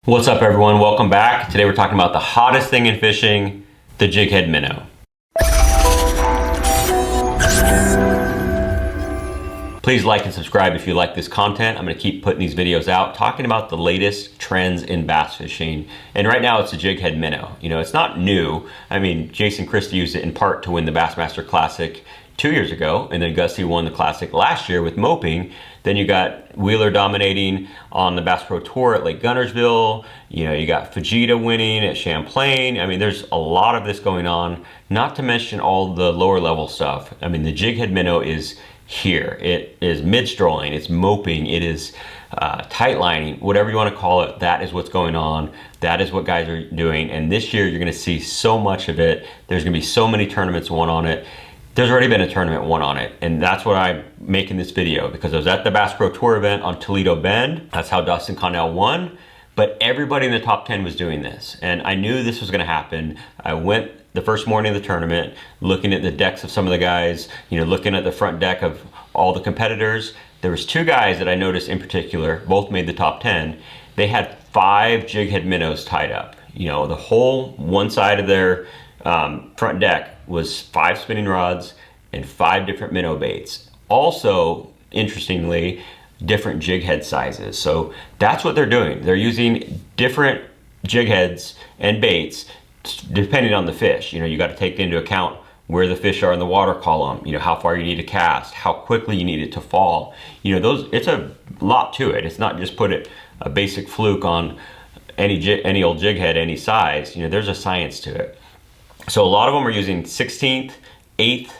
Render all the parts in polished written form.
What's up everyone, welcome back. Today we're talking about the hottest thing in fishing, the Jighead Minnow. Please like and subscribe if you like this content. I'm gonna keep putting these videos out, talking about the latest trends in bass fishing. And right now it's the Jighead Minnow. You know, it's not new. I mean, Jason Christie used it in part to win the Bassmaster Classic 2 years ago, and then Gussie won the Classic last year with moping. Then you got Wheeler dominating on the Bass Pro Tour at Lake Guntersville. You know, you got Fujita winning at Champlain. I mean, there's a lot of this going on, not to mention all the lower level stuff. I mean, the Jighead Minnow is here. It is mid-strolling, it's moping, it is tight lining, whatever you want to call it. That is what's going on. That is what guys are doing. And this year you're going to see so much of it. There's going to be so many tournaments won on it. There's already been a tournament won on it, and that's what I'm making this video, because I was at the Bass Pro Tour event on Toledo Bend. That's how Dustin Connell won, but everybody in the top 10 was doing this, and I knew this was going to happen. I went the first morning of the tournament, looking at the decks of some of the guys, you know, looking at the front deck of all the competitors. There was two guys that I noticed in particular, both made the top 10. They had 5 Jighead minnows tied up. You know, the whole one side of their front deck was 5 spinning rods and 5 different minnow baits. Also, interestingly, different jig head sizes. So that's what they're doing. They're using different jig heads and baits depending on the fish. You know, you got to take into account where the fish are in the water column, you know, how far you need to cast, how quickly you need it to fall. You know, it's a lot to it. It's not just put a basic fluke on any old jig head, any size. You know, there's a science to it. So a lot of them are using 16th, 8th,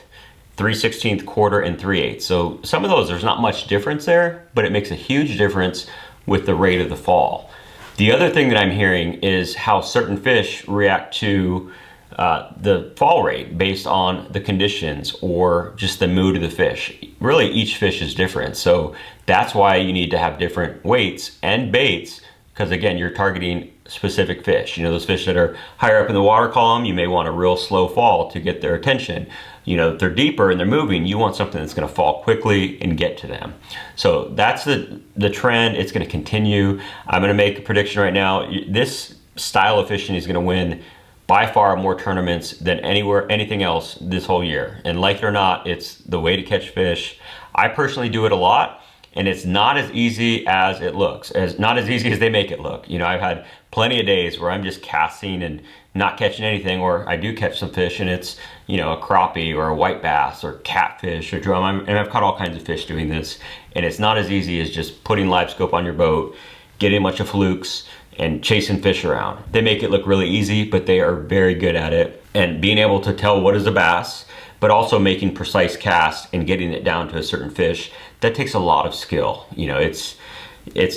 3/16, quarter, and 3/8. So some of those, there's not much difference there, but it makes a huge difference with the rate of the fall. The other thing that I'm hearing is how certain fish react to the fall rate based on the conditions or just the mood of the fish. Really, each fish is different. So that's why you need to have different weights and baits, because again, you're targeting specific fish. You know, those fish that are higher up in the water column, you may want a real slow fall to get their attention. You know, if they're deeper and they're moving, you want something that's going to fall quickly and get to them. So that's the trend. It's going to continue. I'm going to make a prediction right now. This style of fishing is going to win by far more tournaments than anything else this whole year. And like it or not, it's the way to catch fish. I personally do it a lot. And it's not as easy as it looks, not as easy as they make it look. You know, I've had plenty of days where I'm just casting and not catching anything, or I do catch some fish and it's, you know, a crappie or a white bass or catfish or drum. And I've caught all kinds of fish doing this. And it's not as easy as just putting live scope on your boat, getting a bunch of flukes and chasing fish around. They make it look really easy, but they are very good at it. And being able to tell what is a bass, but also making precise casts and getting it down to a certain fish, that takes a lot of skill. You know, it's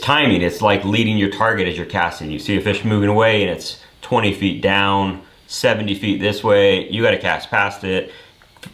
timing. It's like leading your target as you're casting. You see a fish moving away and it's 20 feet down, 70 feet this way, you gotta cast past it,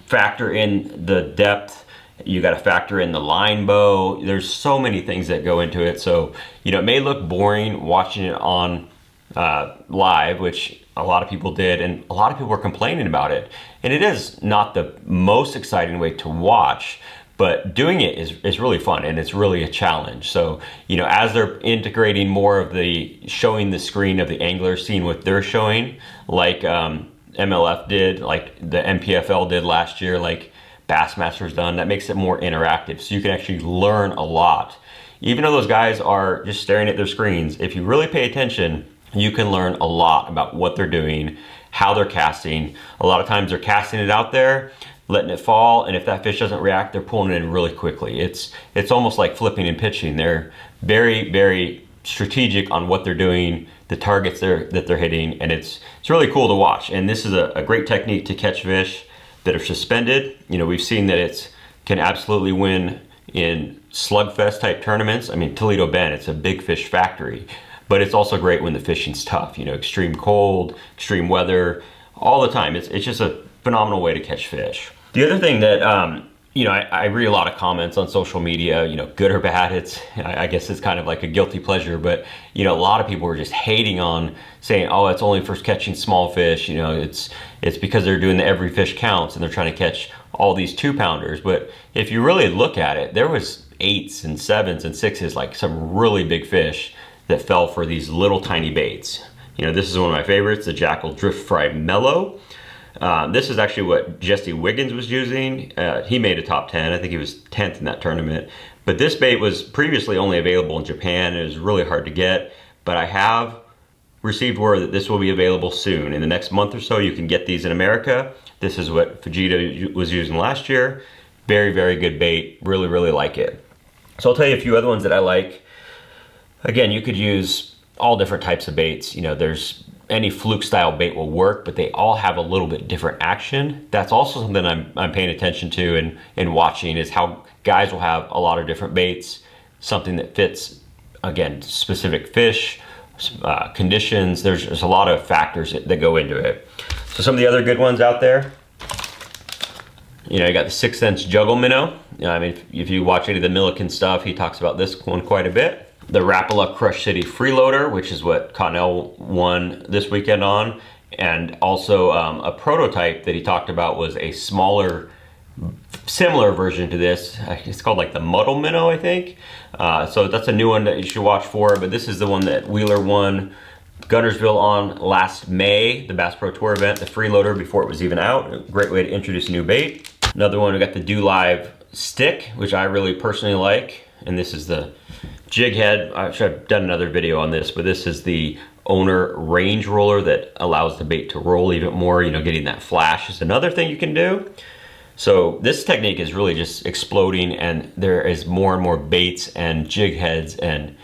factor in the depth, you gotta factor in the line bow. There's so many things that go into it. So, you know, it may look boring watching it on live, which a lot of people did, and a lot of people were complaining about it. And it is not the most exciting way to watch, but doing it is really fun, and it's really a challenge. So, you know, as they're integrating more of the showing the screen of the angler, seeing what they're showing, like MLF did, like the MPFL did last year, like Bassmaster's done, that makes it more interactive. So you can actually learn a lot. Even though those guys are just staring at their screens, if you really pay attention, you can learn a lot about what they're doing, how they're casting. A lot of times they're casting it out there, letting it fall, and if that fish doesn't react, they're pulling it in really quickly. It's almost like flipping and pitching. They're very, very strategic on what they're doing, the targets that they're hitting, and it's really cool to watch. And this is a great technique to catch fish that are suspended. You know, we've seen that it can absolutely win in slugfest type tournaments. I mean, Toledo Bend, it's a big fish factory. But it's also great when the fishing's tough, you know, extreme cold, extreme weather, all the time. It's just a phenomenal way to catch fish. The other thing that, you know, I read a lot of comments on social media, you know, good or bad. I guess it's kind of like a guilty pleasure, but, you know, a lot of people were just hating on saying, oh, it's only for catching small fish. You know, it's because they're doing the every fish counts and they're trying to catch all these 2-pounders. But if you really look at it, there was 8s and 7s and 6s, like some really big fish that fell for these little tiny baits. You know, this is one of my favorites, the Jackall Drift Fry Mellow. This is actually what Jesse Wiggins was using. He made a top 10. I think he was 10th in that tournament. But this bait was previously only available in Japan. It was really hard to get, but I have received word that this will be available soon. In the next month or so, you can get these in America. This is what Fujita was using last year. Very, very good bait. Really, really like it. So I'll tell you a few other ones that I like. Again, you could use all different types of baits. You know, there's any fluke style bait will work, but they all have a little bit different action. That's also something I'm paying attention to and watching, is how guys will have a lot of different baits, something that fits, again, specific fish, conditions. There's a lot of factors that go into it. So some of the other good ones out there, you know, you got the 6th Sense Juggle Minnow. I mean, if you watch any of the Milliken stuff, he talks about this one quite a bit. The Rapala Crush City Freeloader, which is what Connell won this weekend on. And also a prototype that he talked about was a smaller, similar version to this. It's called like the Muddle Minnow, I think. So that's a new one that you should watch for, but this is the one that Wheeler won Guntersville on last May, the Bass Pro Tour event, the freeloader, before it was even out. A great way to introduce a new bait. Another one, we got the Do Live Stick, which I really personally like. And this is the Jighead. I should have done another video on this, but this is the owner range roller that allows the bait to roll even more. You know, getting that flash is another thing you can do. So this technique is really just exploding, and there is more and more baits and jig heads and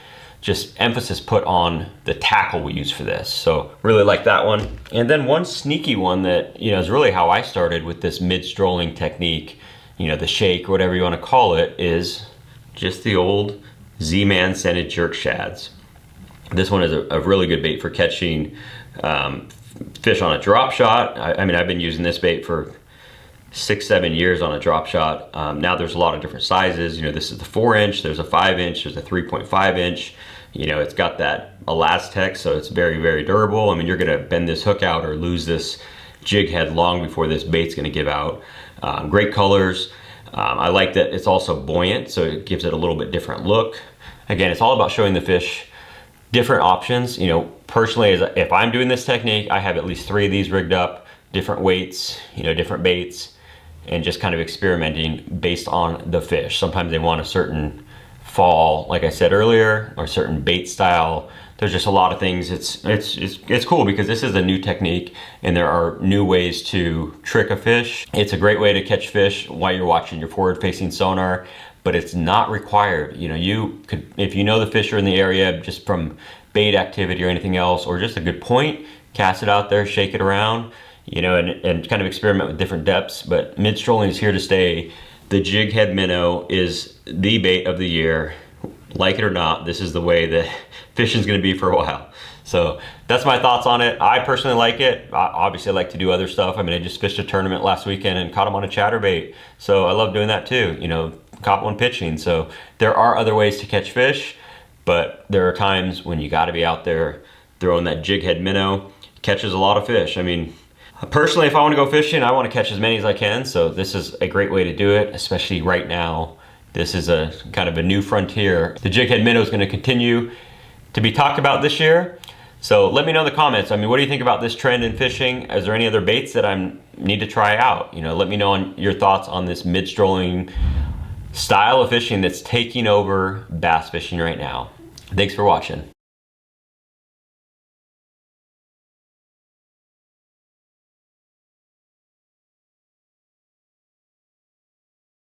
just emphasis put on the tackle we use for this. So really like that one. And then one sneaky one that, you know, is really how I started with this mid-strolling technique, you know, the shake or whatever you want to call it, is just the old Z-Man scented jerk shads. This one is a really good bait for catching fish on a drop shot. I mean, I've been using this bait for 6-7 years on a drop shot. Now there's a lot of different sizes. You know, this is the 4-inch, there's a 5-inch, there's a 3.5-inch. You know, it's got that Elastec, so it's very, very durable. I mean, you're gonna bend this hook out or lose this jig head long before this bait's gonna give out. Great colors. I like that it's also buoyant, so it gives it a little bit different look. Again, it's all about showing the fish different options. You know, personally, if I'm doing this technique, I have at least 3 of these rigged up, different weights, you know, different baits, and just kind of experimenting based on the fish. Sometimes they want a certain fall, like I said earlier, or certain bait style. There's just a lot of things. It's cool because this is a new technique and there are new ways to trick a fish. It's a great way to catch fish while you're watching your forward-facing sonar, but it's not required. You know, you could, if you know the fish are in the area just from bait activity or anything else, or just a good point, cast it out there, shake it around, you know, and kind of experiment with different depths. But mid-strolling is here to stay. The Jighead Minnow is the bait of the year. Like it or not, this is the way that fishing's gonna be for a while. So that's my thoughts on it. I personally like it. Obviously, I like to do other stuff. I mean, I just fished a tournament last weekend and caught them on a chatterbait. So I love doing that too, you know, caught one pitching. So there are other ways to catch fish, but there are times when you gotta be out there throwing that Jighead Minnow. Catches a lot of fish. I mean, personally, if I wanna go fishing, I wanna catch as many as I can. So this is a great way to do it, especially right now. This is a kind of a new frontier. The Jighead Minnow is gonna continue to be talked about this year. So let me know in the comments. I mean, what do you think about this trend in fishing? Is there any other baits that I need to try out? You know, let me know on your thoughts on this mid-strolling style of fishing that's taking over bass fishing right now. Thanks for watching.